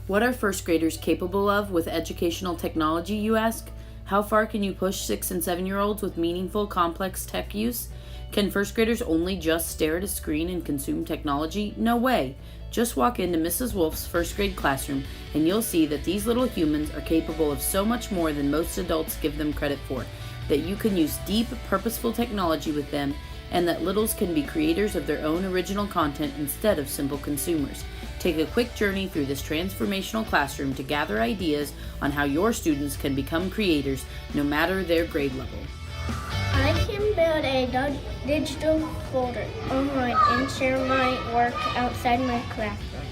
What are first graders capable of with educational technology, you ask? How far can you push 6 and 7-year-olds with meaningful, complex tech use? Can first graders only just stare at a screen and consume technology? No way! Just walk into Mrs. Wolf's first grade classroom and you'll see that these little humans are capable of so much more than most adults give them credit for, that you can use deep, purposeful technology with them, and that littles can be creators of their own original content instead of simple consumers. Take a quick journey through this transformational classroom to gather ideas on how your students can become creators no matter their grade level. I can build a digital folder online and share my work outside my classroom.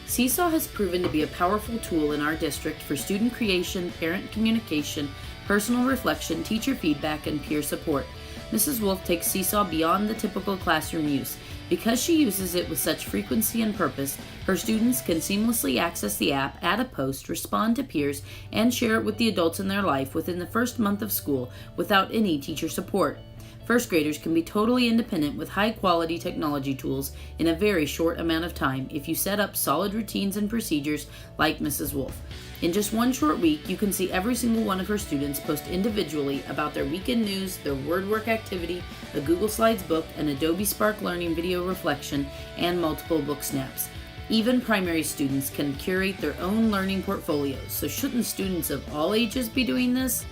Seesaw has proven to be a powerful tool in our district for student creation, parent communication, personal reflection, teacher feedback, and peer support. Mrs. Wolf takes Seesaw beyond the typical classroom use. Because she uses it with such frequency and purpose, her students can seamlessly access the app, add a post, respond to peers, and share it with the adults in their life within the first month of school without any teacher support. First graders can be totally independent with high-quality technology tools in a very short amount of time if you set up solid routines and procedures like Mrs. Wolf. In just one short week, you can see every single one of her students post individually about their weekend news, their word work activity, a Google Slides book, an Adobe Spark Learning video reflection, and multiple book snaps. Even primary students can curate their own learning portfolios, so shouldn't students of all ages be doing this?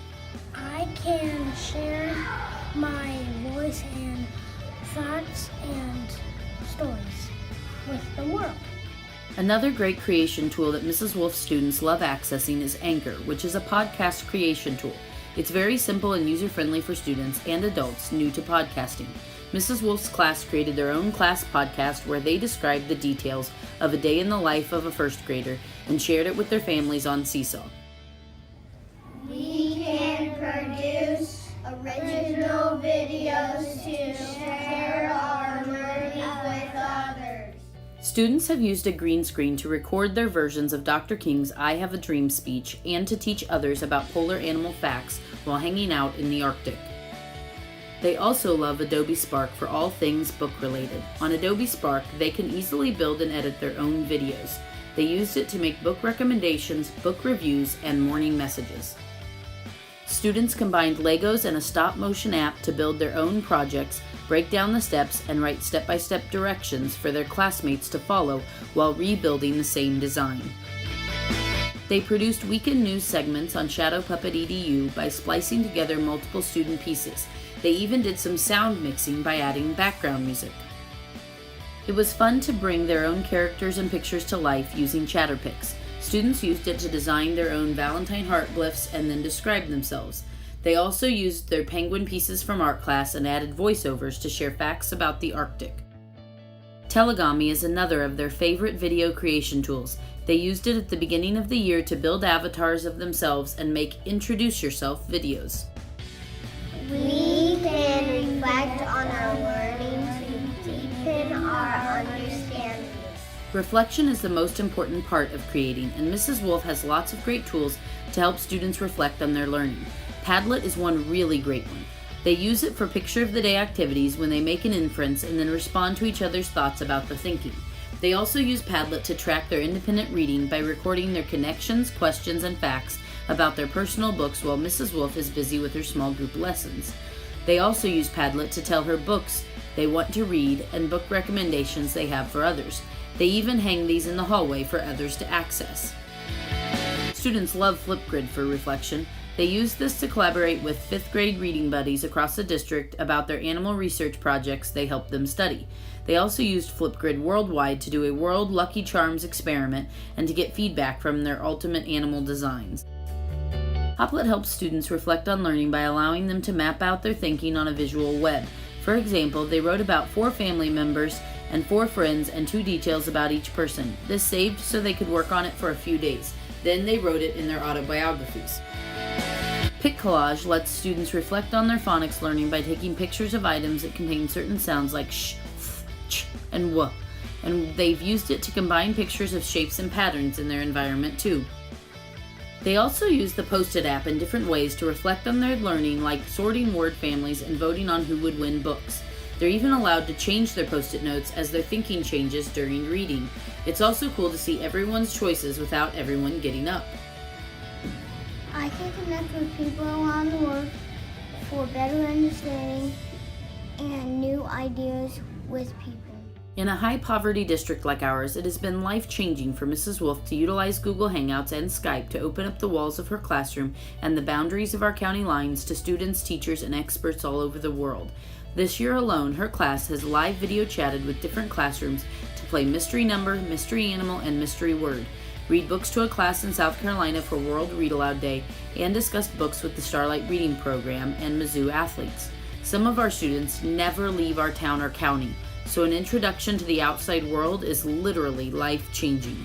I can share my voice and thoughts and stories with the world. Another great creation tool that Mrs. Wolf's students love accessing is Anchor, which is a podcast creation tool. It's very simple and user-friendly for students and adults new to podcasting. Mrs. Wolf's class created their own class podcast where they described the details of a day in the life of a first grader and shared it with their families on Seesaw. We can produce original videos to share our learning with others. Students have used a green screen to record their versions of Dr. King's I Have a Dream speech and to teach others about polar animal facts while hanging out in the Arctic. They also love Adobe Spark for all things book related. On Adobe Spark, they can easily build and edit their own videos. They used it to make book recommendations, book reviews, and morning messages. Students combined Legos and a stop-motion app to build their own projects, break down the steps, and write step-by-step directions for their classmates to follow while rebuilding the same design. They produced weekend news segments on Shadow Puppet EDU by splicing together multiple student pieces. They even did some sound mixing by adding background music. It was fun to bring their own characters and pictures to life using Chatterpix. Students used it to design their own Valentine heart glyphs and then describe themselves. They also used their penguin pieces from art class and added voiceovers to share facts about the Arctic. Telegami is another of their favorite video creation tools. They used it at the beginning of the year to build avatars of themselves and make introduce yourself videos. We can reflect on our learning to deepen our understanding. Reflection is the most important part of creating, and Mrs. Wolf has lots of great tools to help students reflect on their learning. Padlet is one really great one. They use it for picture of the day activities when they make an inference and then respond to each other's thoughts about the thinking. They also use Padlet to track their independent reading by recording their connections, questions, and facts about their personal books while Mrs. Wolf is busy with her small group lessons. They also use Padlet to tell her books they want to read and book recommendations they have for others. They even hang these in the hallway for others to access. Students love Flipgrid for reflection. They use this to collaborate with 5th grade reading buddies across the district about their animal research projects they help them study. They also used Flipgrid worldwide to do a World Lucky Charms experiment and to get feedback from their ultimate animal designs. Hoplet helps students reflect on learning by allowing them to map out their thinking on a visual web. For example, they wrote about 4 family members and 4 friends and 2 details about each person. This saved so they could work on it for a few days. Then they wrote it in their autobiographies. PicCollage lets students reflect on their phonics learning by taking pictures of items that contain certain sounds like sh, th, ch, and w, and they've used it to combine pictures of shapes and patterns in their environment too. They also use the Post-it app in different ways to reflect on their learning, like sorting word families and voting on who would win books. They're even allowed to change their Post-it notes as their thinking changes during reading. It's also cool to see everyone's choices without everyone getting up. I can connect with people around the world for better understanding and new ideas with people. In a high-poverty district like ours, it has been life-changing for Mrs. Wolf to utilize Google Hangouts and Skype to open up the walls of her classroom and the boundaries of our county lines to students, teachers, and experts all over the world. This year alone, her class has live video chatted with different classrooms to play Mystery Number, Mystery Animal, and Mystery Word, read books to a class in South Carolina for World Read Aloud Day, and discussed books with the Starlight Reading Program and Mizzou athletes. Some of our students never leave our town or county, so an introduction to the outside world is literally life-changing.